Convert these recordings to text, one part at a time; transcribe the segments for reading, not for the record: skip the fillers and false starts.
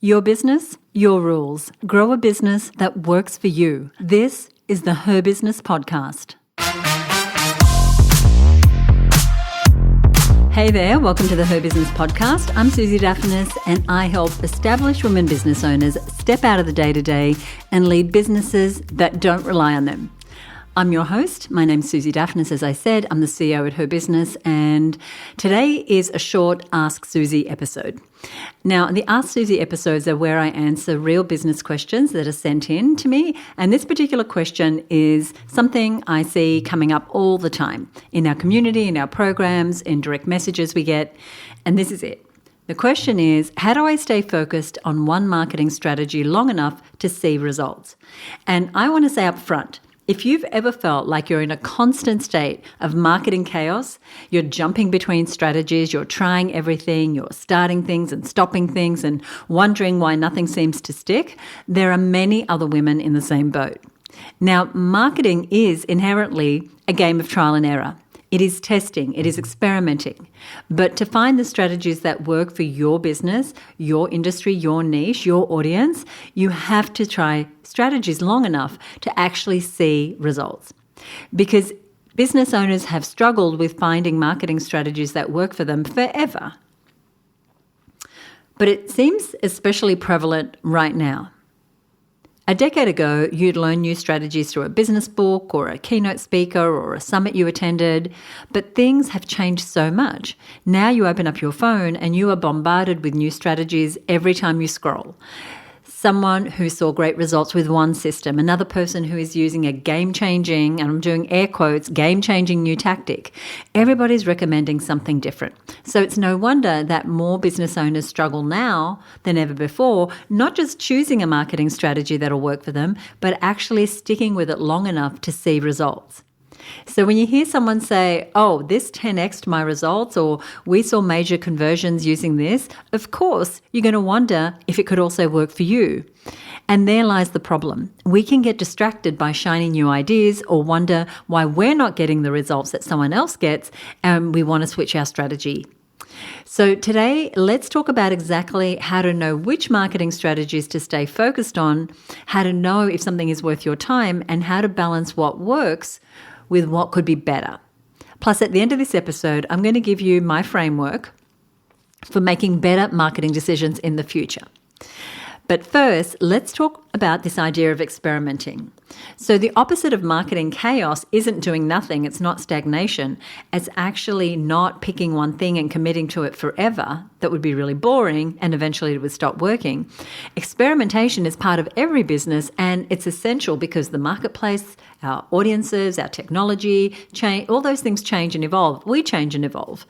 Your business, your rules. Grow a business that works for you. This is the Her Business Podcast. Hey there, welcome to the Her Business Podcast. I'm Susie Daphnis and I help established women business owners step out of the day-to-day and lead businesses that don't rely on them. I'm your host. My name's Susie Daphnis. As I said, I'm the CEO at Her Business, and today is a short Ask Susie episode. Now, the Ask Susie episodes are where I answer real business questions that are sent in to me, and this particular question is something I see coming up all the time in our community, in our programs, in direct messages we get, and this is it. The question is, how do I stay focused on one marketing strategy long enough to see results? And I want to say up front, if you've ever felt like you're in a constant state of marketing chaos, you're jumping between strategies, you're trying everything, you're starting things and stopping things and wondering why nothing seems to stick, there are many other women in the same boat. Now, marketing is inherently a game of trial and error. It is testing, it is experimenting. But to find the strategies that work for your business, your industry, your niche, your audience, you have to try strategies long enough to actually see results. Because business owners have struggled with finding marketing strategies that work for them forever. But it seems especially prevalent right now. A decade ago, you'd learn new strategies through a business book or a keynote speaker or a summit you attended, but things have changed so much. Now you open up your phone and you are bombarded with new strategies every time you scroll. Someone who saw great results with one system, another person who is using a game-changing, and I'm doing air quotes, game-changing new tactic. Everybody's recommending something different. So it's no wonder that more business owners struggle now than ever before, not just choosing a marketing strategy that'll work for them, but actually sticking with it long enough to see results. So when you hear someone say, oh, this 10x'd my results, or we saw major conversions using this, of course, you're going to wonder if it could also work for you. And there lies the problem. We can get distracted by shiny new ideas or wonder why we're not getting the results that someone else gets, and we want to switch our strategy. So today, let's talk about exactly how to know which marketing strategies to stay focused on, how to know if something is worth your time, and how to balance what works with what could be better. Plus, at the end of this episode, I'm going to give you my framework for making better marketing decisions in the future. But first, let's talk about this idea of experimenting. So the opposite of marketing chaos isn't doing nothing, it's not stagnation, it's actually not picking one thing and committing to it forever. That would be really boring and eventually it would stop working. Experimentation is part of every business and it's essential because the marketplace, our audiences, our technology, change, all those things change and evolve. We change and evolve.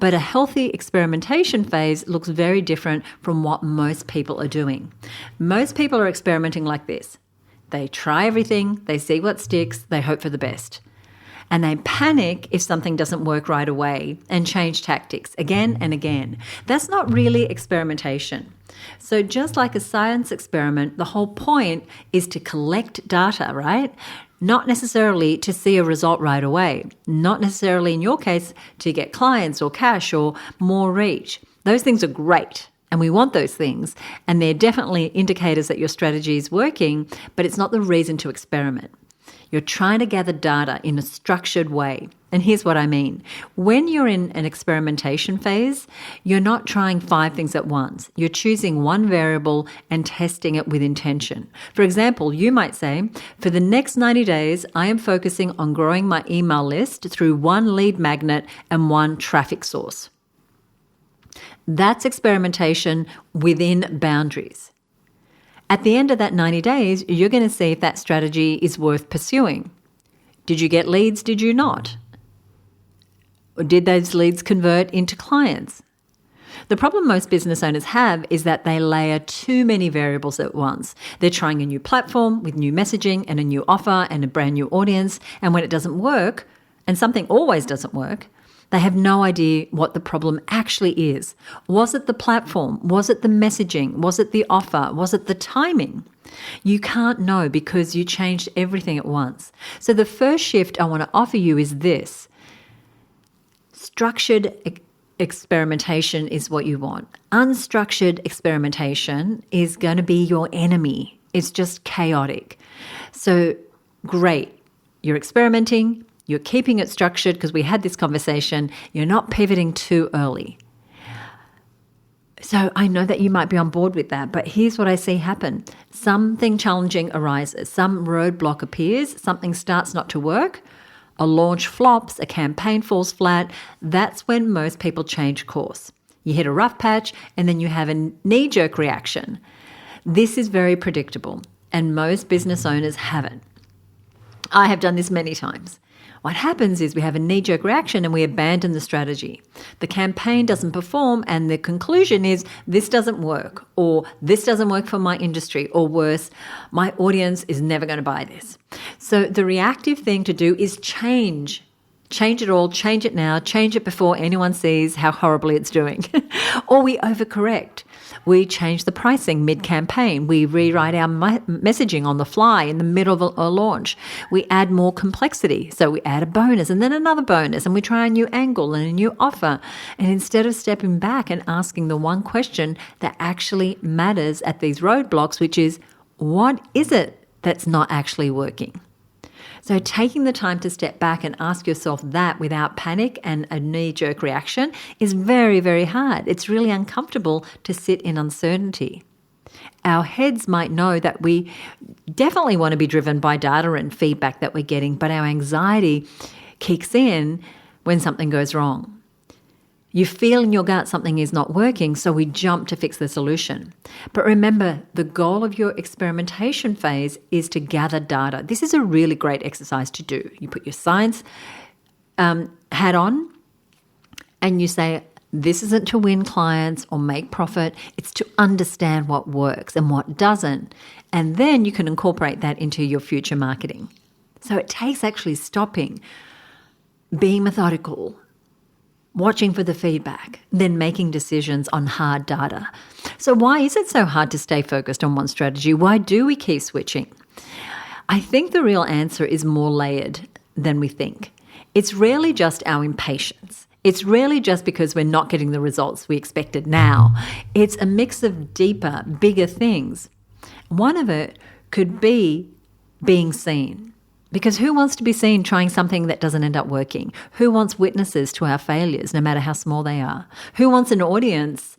But a healthy experimentation phase looks very different from what most people are doing. Most people are experimenting like this. They try everything, they see what sticks, they hope for the best. And they panic if something doesn't work right away and change tactics again and again. That's not really experimentation. So just like a science experiment, the whole point is to collect data, right? Not necessarily to see a result right away. Not necessarily, in your case, to get clients or cash or more reach. Those things are great. And we want those things. And they're definitely indicators that your strategy is working, but it's not the reason to experiment. You're trying to gather data in a structured way. And here's what I mean. When you're in an experimentation phase, you're not trying 5 things at once. You're choosing one variable and testing it with intention. For example, you might say, for the next 90 days, I am focusing on growing my email list through one lead magnet and one traffic source. That's experimentation within boundaries. At the end of that 90 days, you're going to see if that strategy is worth pursuing. Did you get leads? Did you not? Or did those leads convert into clients? The problem most business owners have is that they layer too many variables at once. They're trying a new platform with new messaging and a new offer and a brand new audience. And when it doesn't work, and something always doesn't work, they have no idea what the problem actually is. Was it the platform? Was it the messaging? Was it the offer? Was it the timing? You can't know because you changed everything at once. So the first shift I want to offer you is this. Structured experimentation is what you want. Unstructured experimentation is going to be your enemy. It's just chaotic. So great, you're experimenting, you're keeping it structured because we had this conversation, you're not pivoting too early. So I know that you might be on board with that, but here's what I see happen. Something challenging arises, some roadblock appears, something starts not to work, a launch flops, a campaign falls flat. That's when most people change course. You hit a rough patch and then you have a knee-jerk reaction. This is very predictable and most business owners haven't. I have done this many times. What happens is we have a knee-jerk reaction and we abandon the strategy. The campaign doesn't perform and the conclusion is this doesn't work, or this doesn't work for my industry, or worse, my audience is never going to buy this. So the reactive thing to do is change. Change it all, change it now, change it before anyone sees how horribly it's doing. Or we overcorrect. We change the pricing mid-campaign. We rewrite our messaging on the fly in the middle of a launch. We add more complexity. So we add a bonus and then another bonus, and we try a new angle and a new offer. And instead of stepping back and asking the one question that actually matters at these roadblocks, which is, what is it that's not actually working? So taking the time to step back and ask yourself that without panic and a knee-jerk reaction is very, very hard. It's really uncomfortable to sit in uncertainty. Our heads might know that we definitely want to be driven by data and feedback that we're getting, but our anxiety kicks in when something goes wrong. You feel in your gut something is not working, so we jump to fix the solution. But remember, the goal of your experimentation phase is to gather data. This is a really great exercise to do. You put your science hat on and you say, this isn't to win clients or make profit. It's to understand what works and what doesn't. And then you can incorporate that into your future marketing. So it takes actually stopping, being methodical, watching for the feedback, then making decisions on hard data. So why is it so hard to stay focused on one strategy? Why do we keep switching? I think the real answer is more layered than we think. It's rarely just our impatience. It's rarely just because we're not getting the results we expected now. It's a mix of deeper, bigger things. One of it could be being seen. Because who wants to be seen trying something that doesn't end up working? Who wants witnesses to our failures, no matter how small they are? Who wants an audience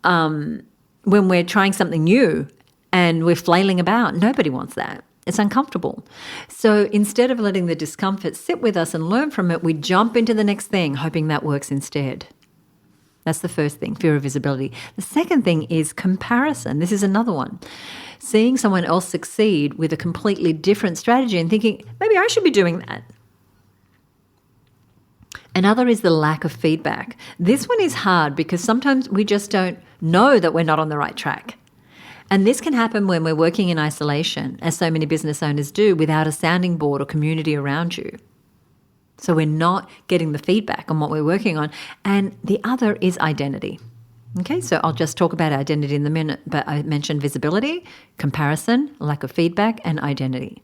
when we're trying something new and we're flailing about? Nobody wants that. It's uncomfortable. So instead of letting the discomfort sit with us and learn from it, we jump into the next thing, hoping that works instead. That's the first thing, fear of visibility. The second thing is comparison. This is another one. Seeing someone else succeed with a completely different strategy and thinking, maybe I should be doing that. Another is the lack of feedback. This one is hard because sometimes we just don't know that we're not on the right track. And this can happen when we're working in isolation, as so many business owners do, without a sounding board or community around you. So we're not getting the feedback on what we're working on. And the other is identity. Okay, so I'll just talk about identity in a minute, but I mentioned visibility, comparison, lack of feedback, and identity.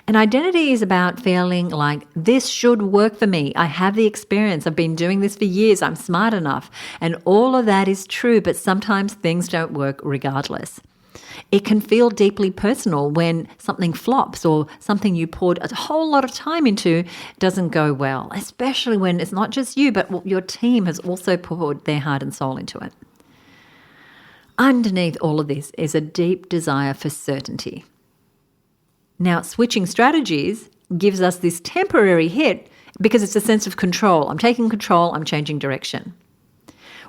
And identity is about feeling like this should work for me. I have the experience. I've been doing this for years. I'm smart enough. And all of that is true, but sometimes things don't work regardless. It can feel deeply personal when something flops or something you poured a whole lot of time into doesn't go well, especially when it's not just you, but your team has also poured their heart and soul into it. Underneath all of this is a deep desire for certainty. Now, switching strategies gives us this temporary hit because it's a sense of control. I'm taking control, I'm changing direction.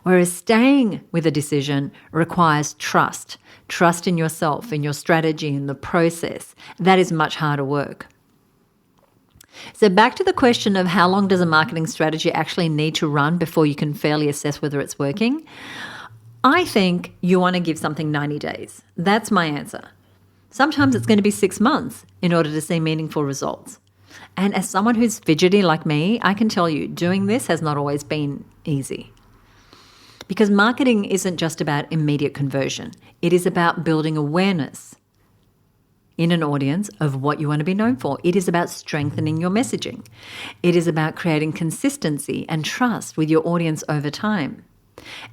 Whereas staying with a decision requires trust in yourself, in your strategy, in the process. That is much harder work. So back to the question of how long does a marketing strategy actually need to run before you can fairly assess whether it's working? I think you want to give something 90 days. That's my answer. Sometimes it's going to be 6 months in order to see meaningful results. And as someone who's fidgety like me, I can tell you doing this has not always been easy. Because marketing isn't just about immediate conversion. It is about building awareness. in an audience of what you want to be known for. It is about strengthening your messaging. It is about creating consistency and trust with your audience over time.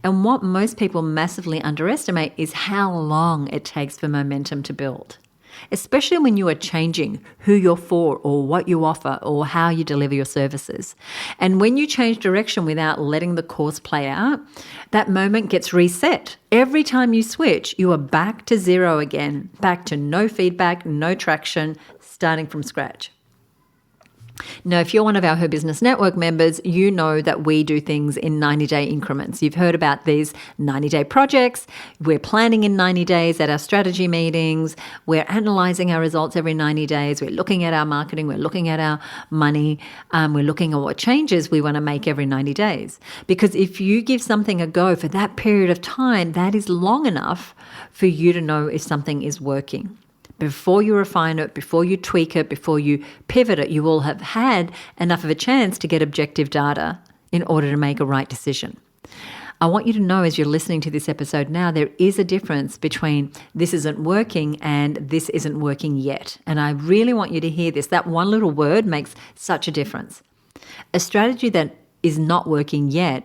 And what most people massively underestimate is how long it takes for momentum to build, especially when you are changing who you're for or what you offer or how you deliver your services. And when you change direction without letting the course play out, that moment gets reset. Every time you switch, you are back to zero again, back to no feedback, no traction, starting from scratch. Now, if you're one of our Her Business Network members, you know that we do things in 90-day increments. You've heard about these 90-day projects. We're planning in 90 days at our strategy meetings. We're analysing our results every 90 days. We're looking at our marketing. We're looking at our money. We're looking at what changes we want to make every 90 days. Because if you give something a go for that period of time, that is long enough for you to know if something is working. Before you refine it, before you tweak it, before you pivot it, you will have had enough of a chance to get objective data in order to make a right decision. I want you to know as you're listening to this episode now, there is a difference between this isn't working and this isn't working yet. And I really want you to hear this. That one little word makes such a difference. A strategy that is not working yet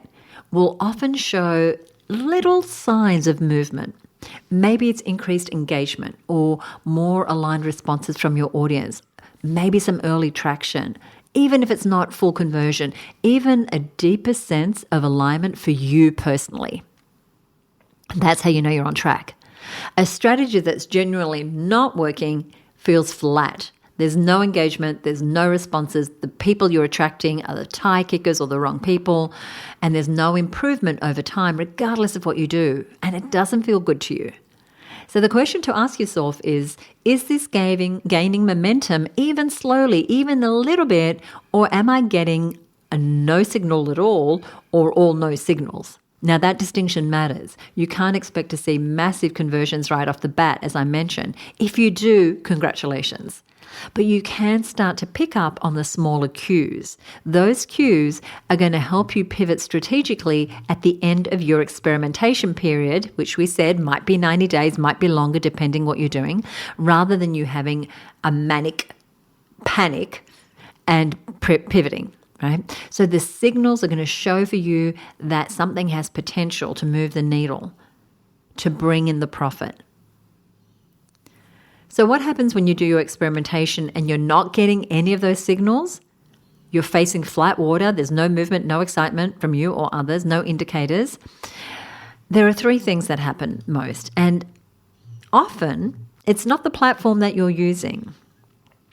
will often show little signs of movement. Maybe it's increased engagement or more aligned responses from your audience. Maybe some early traction, even if it's not full conversion, even a deeper sense of alignment for you personally. That's how you know you're on track. A strategy that's genuinely not working feels flat. There's no engagement, there's no responses, the people you're attracting are the tie kickers or the wrong people, and there's no improvement over time regardless of what you do, and it doesn't feel good to you. So the question to ask yourself is this gaining momentum even slowly, even a little bit, or am I getting a no signal at all or all no signals? Now, that distinction matters. You can't expect to see massive conversions right off the bat, as I mentioned. If you do, congratulations. But you can start to pick up on the smaller cues. Those cues are going to help you pivot strategically at the end of your experimentation period, which we said might be 90 days, might be longer depending what you're doing, rather than you having a manic panic and pivoting. Right? So the signals are going to show for you that something has potential to move the needle, to bring in the profit. So what happens when you do your experimentation and you're not getting any of those signals? You're facing flat water. There's no movement, no excitement from you or others, no indicators. There are three things that happen most. And often it's not the platform that you're using.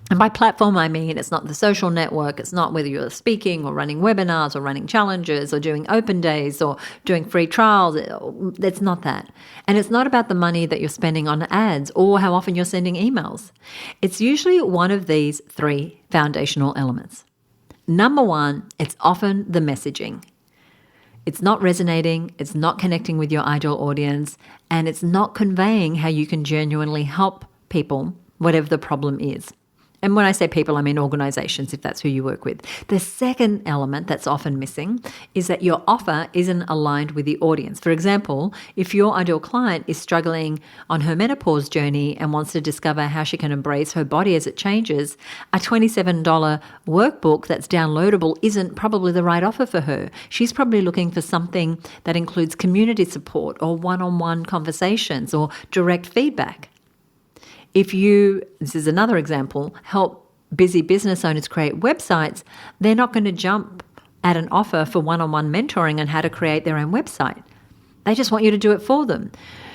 And by platform, I mean it's not the social network. It's not whether you're speaking or running webinars or running challenges or doing open days or doing free trials. It's not that. And it's not about the money that you're spending on ads or how often you're sending emails. It's usually one of these three foundational elements. Number one, it's often the messaging. It's not resonating, it's not connecting with your ideal audience, and it's not conveying how you can genuinely help people, whatever the problem is. And when I say people, I mean organizations, if that's who you work with. The second element that's often missing is that your offer isn't aligned with the audience. For example, if your ideal client is struggling on her menopause journey and wants to discover how she can embrace her body as it changes, a $27 workbook that's downloadable isn't probably the right offer for her. She's probably looking for something that includes community support or one-on-one conversations or direct feedback. If you, this is another example, help busy business owners create websites, they're not going to jump at an offer for one-on-one mentoring on how to create their own website. They just want you to do it for them.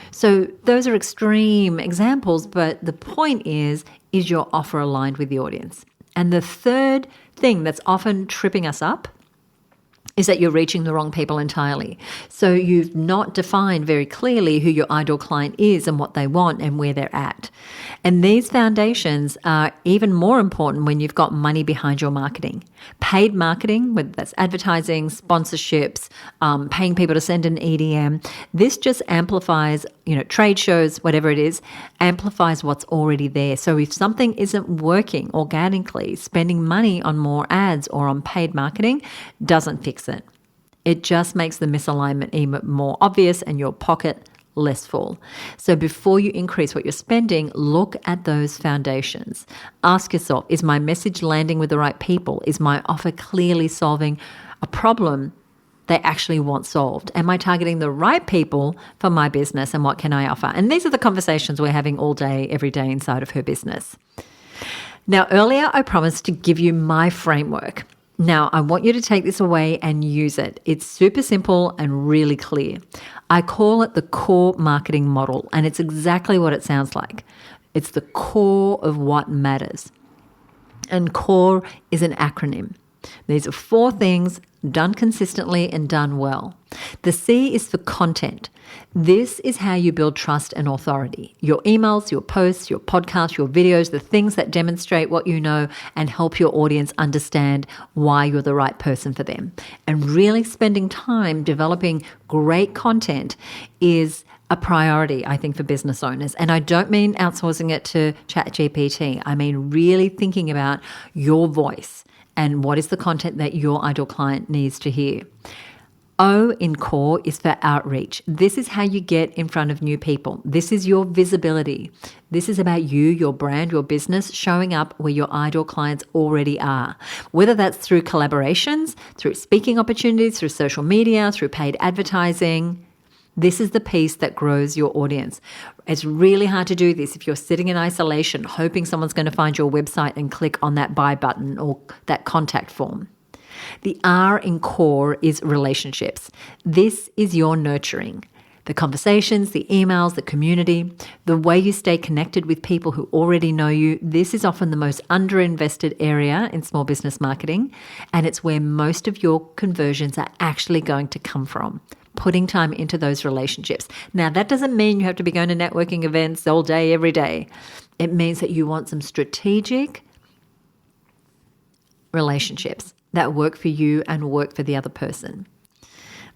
So those are extreme examples, but the point is your offer aligned with the audience? And the third thing that's often tripping us up is that you're reaching the wrong people entirely. So you've not defined very clearly who your ideal client is and what they want and where they're at. And these foundations are even more important when you've got money behind your marketing. Paid marketing, whether that's advertising, sponsorships, paying people to send an EDM, this just amplifies, trade shows, whatever it is, amplifies what's already there. So if something isn't working organically, spending money on more ads or on paid marketing doesn't fix it. It just makes the misalignment even more obvious and your pocket less fall. So before you increase what you're spending, look at those foundations. Ask yourself, is my message landing with the right people? Is my offer clearly solving a problem they actually want solved? Am I targeting the right people for my business, and what can I offer? And these are the conversations we're having all day, every day inside of Her Business. Now, earlier I promised to give you my framework. Now, I want you to take this away and use it. It's super simple and really clear. I call it the core marketing model, and it's exactly what it sounds like. It's the core of what matters. And CORE is an acronym. These are 4 things done consistently and done well. The C is for content. This is how you build trust and authority. Your emails, your posts, your podcasts, your videos, the things that demonstrate what you know and help your audience understand why you're the right person for them. And really spending time developing great content is a priority, I think, for business owners. And I don't mean outsourcing it to ChatGPT. I mean really thinking about your voice and what is the content that your ideal client needs to hear. O in CORE is for outreach. This is how you get in front of new people. This is your visibility. This is about you, your brand, your business showing up where your ideal clients already are. Whether that's through collaborations, through speaking opportunities, through social media, through paid advertising. This is the piece that grows your audience. It's really hard to do this if you're sitting in isolation, hoping someone's going to find your website and click on that buy button or that contact form. The R in CORE is relationships. This is your nurturing. The conversations, the emails, the community, the way you stay connected with people who already know you. This is often the most underinvested area in small business marketing, and it's where most of your conversions are actually going to come from. Putting time into those relationships. Now, that doesn't mean you have to be going to networking events all day, every day. It means that you want some strategic relationships that work for you and work for the other person.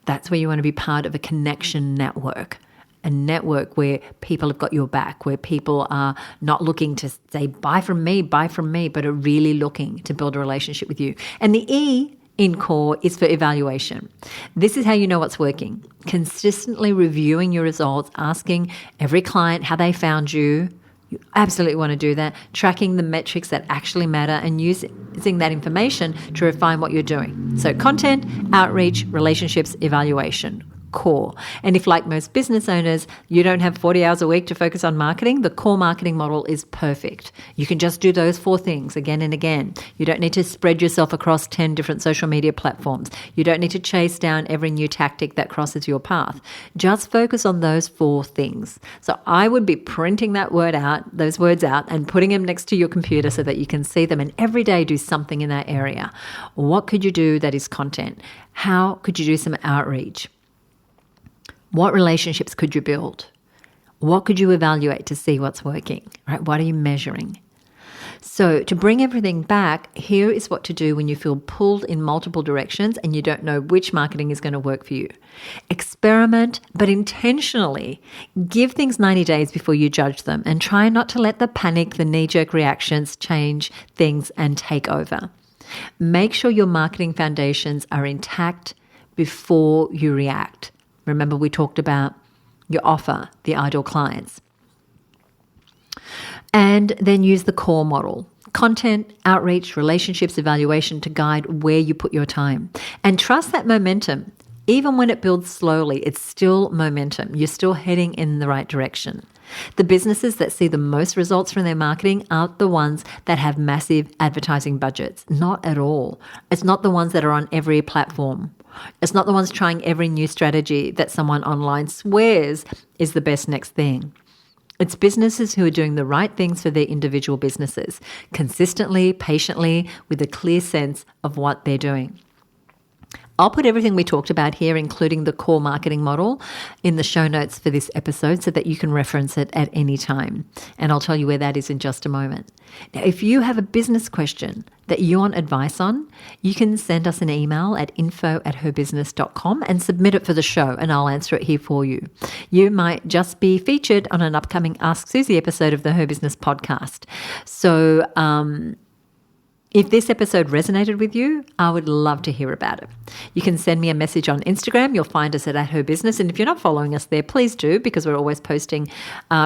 That's where you want to be part of a connection network, a network where people have got your back, where people are not looking to say, buy from me, but are really looking to build a relationship with you. And the E in CORE is for evaluation. This is how you know what's working. Consistently reviewing your results, asking every client how they found you. You absolutely want to do that. Tracking the metrics that actually matter and using that information to refine what you're doing. So content, outreach, relationships, evaluation. CORE. And if, like most business owners, you don't have 40 hours a week to focus on marketing, the core marketing model is perfect. You can just do those 4 things again and again. You don't need to spread yourself across 10 different social media platforms. You don't need to chase down every new tactic that crosses your path. Just focus on those 4 things. So I would be printing those words out and putting them next to your computer so that you can see them, and every day do something in that area. What could you do that is content? How could you do some outreach? What relationships could you build? What could you evaluate to see what's working? Right? What are you measuring? So to bring everything back, here is what to do when you feel pulled in multiple directions and you don't know which marketing is going to work for you. Experiment, but intentionally. Give things 90 days before you judge them, and try not to let the panic, the knee-jerk reactions change things and take over. Make sure your marketing foundations are intact before you react. Remember, we talked about your offer, the ideal clients. And then use the CORE model. Content, outreach, relationships, evaluation to guide where you put your time. And trust that momentum. Even when it builds slowly, it's still momentum. You're still heading in the right direction. The businesses that see the most results from their marketing aren't the ones that have massive advertising budgets. Not at all. It's not the ones that are on every platform. It's not the ones trying every new strategy that someone online swears is the best next thing. It's businesses who are doing the right things for their individual businesses, consistently, patiently, with a clear sense of what they're doing. I'll put everything we talked about here, including the core marketing model, in the show notes for this episode so that you can reference it at any time. And I'll tell you where that is in just a moment. Now, if you have a business question that you want advice on, you can send us an email at info@herbusiness.com and submit it for the show, and I'll answer it here for you. You might just be featured on an upcoming Ask Susie episode of the Her Business podcast. So, If this episode resonated with you, I would love to hear about it. You can send me a message on Instagram. You'll find us at Her Business. And if you're not following us there, please do, because we're always posting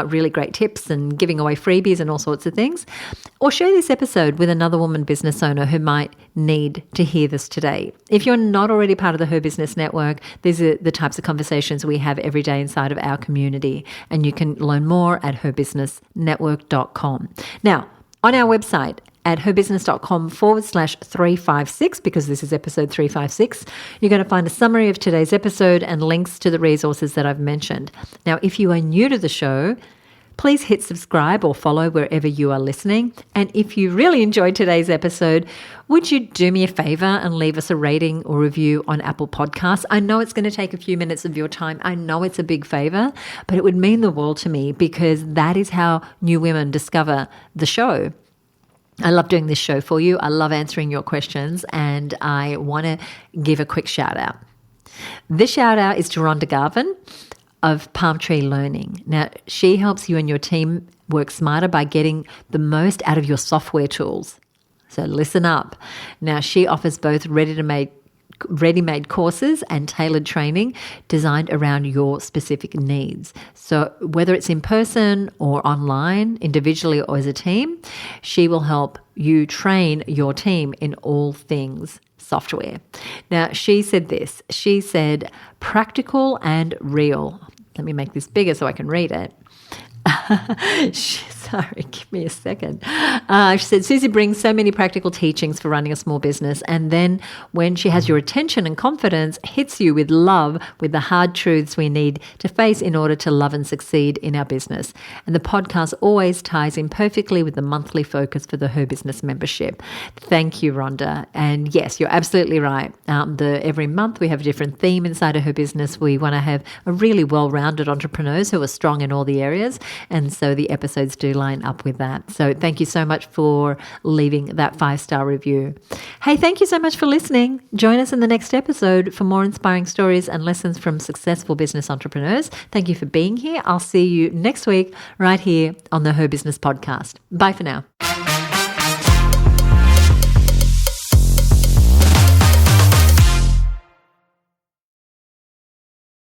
really great tips and giving away freebies and all sorts of things. Or share this episode with another woman business owner who might need to hear this today. If you're not already part of the Her Business Network, these are the types of conversations we have every day inside of our community. And you can learn more at herbusinessnetwork.com. Now, on our website, at herbusiness.com/356, because this is episode 356, you're going to find a summary of today's episode and links to the resources that I've mentioned. Now, if you are new to the show, please hit subscribe or follow wherever you are listening. And if you really enjoyed today's episode, would you do me a favor and leave us a rating or review on Apple Podcasts? I know it's going to take a few minutes of your time. I know it's a big favor, but it would mean the world to me, because that is how new women discover the show. I love doing this show for you. I love answering your questions, and I want to give a quick shout out. This shout out is to Rhonda Garvin of Palm Tree Learning. Now, she helps you and your team work smarter by getting the most out of your software tools. So listen up. Now, she offers both ready-made courses and tailored training designed around your specific needs. So whether it's in person or online, individually or as a team, she will help you train your team in all things software. Now, she said this. She said, practical and real. Let me make this bigger so I can read it. Sorry, give me a second. She said, Susie brings so many practical teachings for running a small business. And then when she has your attention and confidence, hits you with love, with the hard truths we need to face in order to love and succeed in our business. And the podcast always ties in perfectly with the monthly focus for the Her Business membership. Thank you, Rhonda. And yes, you're absolutely right. Every month we have a different theme inside of Her Business. We want to have a really well-rounded entrepreneurs who are strong in all the areas. And so the episodes do line up with that. So thank you so much for leaving that 5-star review. Hey, thank you so much for listening. Join us in the next episode for more inspiring stories and lessons from successful business entrepreneurs. Thank you for being here. I'll see you next week right here on the Her Business podcast. Bye for now.